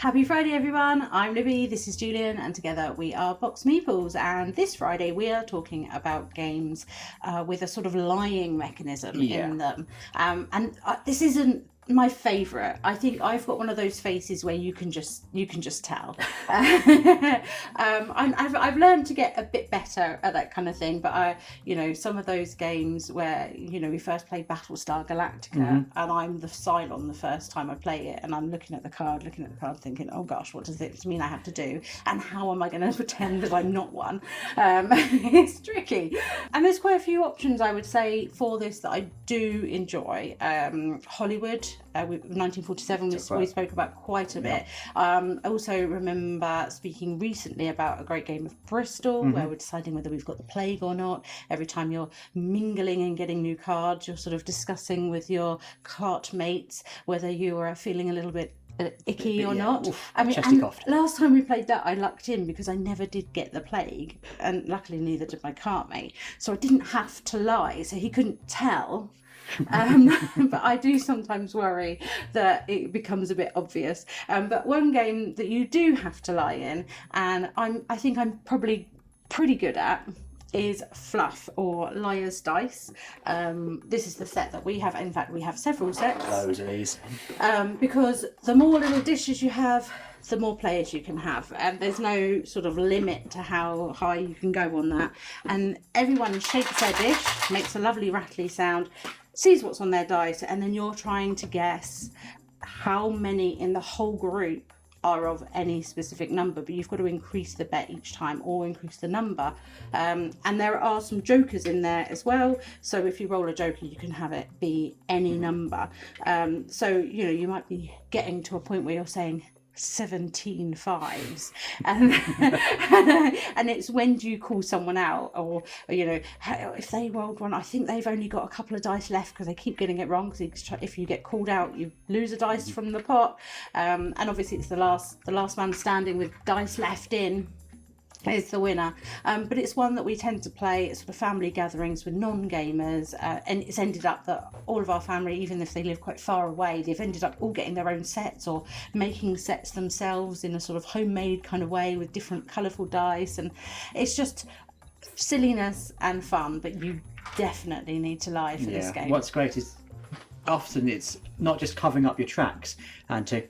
Happy Friday, everyone. I'm Libby, this is Julian, and together we are BoxedMeeples. And this Friday we are talking about games with a sort of lying mechanism in them. This isn't my favourite. I think I've got one of those faces where you can just tell. I've learned to get a bit better at that kind of thing, but some of those games where we first played Battlestar Galactica, and I'm the Cylon the first time I play it, and I'm looking at the card, thinking, oh gosh, what does this mean I have to do, and how am I going to pretend that I'm not one? It's tricky, and there's quite a few options I would say for this that I do enjoy. Hollywood. 1947 we spoke about quite a bit. I also remember speaking recently about a great game of Bristol, where we're deciding whether we've got the plague or not. Every time you're mingling and getting new cards, you're sort of discussing with your cart mates whether you are feeling a little bit icky or not. Oof, I mean, chesty coughed. last time we played that, I lucked in because I never did get the plague, and luckily neither did my cart mate, so I didn't have to lie, so he couldn't tell. But I do sometimes worry that it becomes a bit obvious. But one game that you do have to lie in, and I think I'm probably pretty good at, is Fluff, or Liar's Dice. This is the set that we have. In fact, we have several sets. Loads of these. Because the more little dishes you have, the more players you can have. And there's no sort of limit to how high you can go on that. And everyone shakes their dish, makes a lovely rattly sound, sees what's on their dice, and then you're trying to guess how many in the whole group are of any specific number, but you've got to increase the bet each time or increase the number. And there are some jokers in there as well, so if you roll a joker you can have it be any number. So you might be getting to a point where you're saying 17 fives, and and it's when do you call someone out, or if they rolled one, I think they've only got a couple of dice left because they keep getting it wrong, because if you get called out you lose a dice from the pot, and obviously it's the last man standing with dice left in is the winner. But it's one that we tend to play at sort of family gatherings with non-gamers, and it's ended up that all of our family, even if they live quite far away, they've ended up all getting their own sets or making sets themselves in a sort of homemade kind of way with different colourful dice, and it's just silliness and fun, but you definitely need to lie for this game. What's great is often it's not just covering up your tracks and to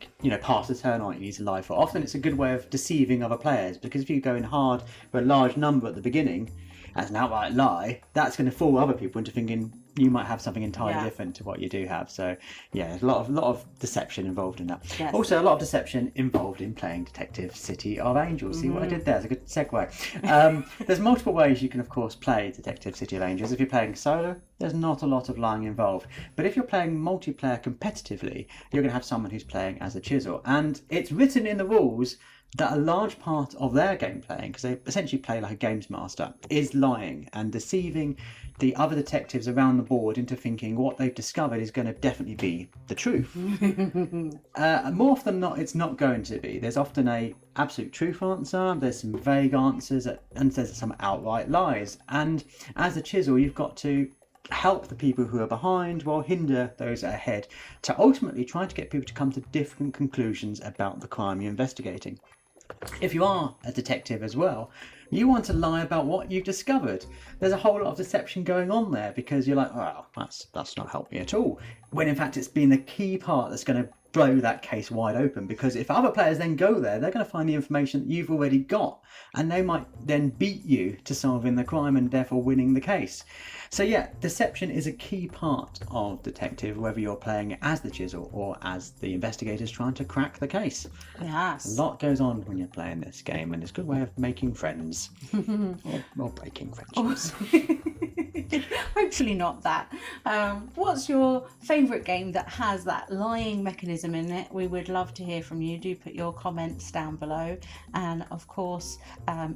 pass the turn on you need to lie for. Often it's a good way of deceiving other players, because if you go in hard for a large number at the beginning as an outright lie, that's going to fool other people into thinking you might have something entirely different to what you do have. So there's a lot of deception involved in that. Yes. Also a lot of deception involved in playing Detective City of Angels. See what I did there? It's a good segue. There's multiple ways you can of course play Detective City of Angels. If you're playing solo, there's not a lot of lying involved, but if you're playing multiplayer competitively, you're going to have someone who's playing as a chisel, and it's written in the rules that a large part of their game playing, because they essentially play like a games master, is lying and deceiving the other detectives around the board into thinking what they've discovered is going to definitely be the truth. More often than not, it's not going to be. There's often a absolute truth answer, there's some vague answers, and there's some outright lies. And as a chisel, you've got to help the people who are behind while hinder those ahead, to ultimately try to get people to come to different conclusions about the crime you're investigating. If you are a detective as well, you want to lie about what you've discovered. There's a whole lot of deception going on there, because you're like, well, that's not helped me at all, when in fact it's been the key part that's going to blow that case wide open, because if other players then go there, they're going to find the information that you've already got, and they might then beat you to solving the crime and therefore winning the case. So deception is a key part of detective, whether you're playing as the chisel or as the investigators trying to crack the case. Yes. A lot goes on when you're playing this game, and it's a good way of making friends or breaking friendships. Hopefully not that. What's your favourite game that has that lying mechanism in it? We would love to hear from you. Do put your comments down below, and of course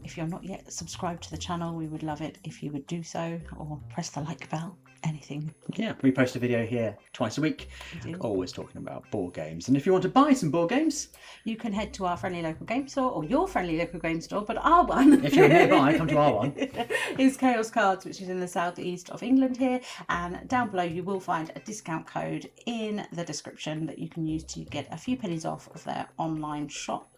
if you're not yet subscribed to the channel, we would love it if you would do so, or press the like bell. anything. Yeah, we post a video here twice a week, We do. always talking about board games. And if you want to buy some board games, You can head to our friendly local game store, or your friendly local game store, but our one. if you're nearby, come to our one. Is Chaos Cards, which is in the southeast of England here. And down below you will find a discount code in the description that you can use to get a few pennies off of their online shop.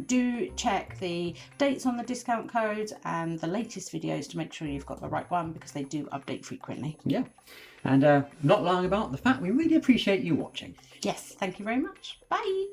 Do check the dates on the discount codes and the latest videos to make sure you've got the right one, because they do update frequently. Yeah, and not lying about the fact we really appreciate you watching. Yes, thank you very much. Bye.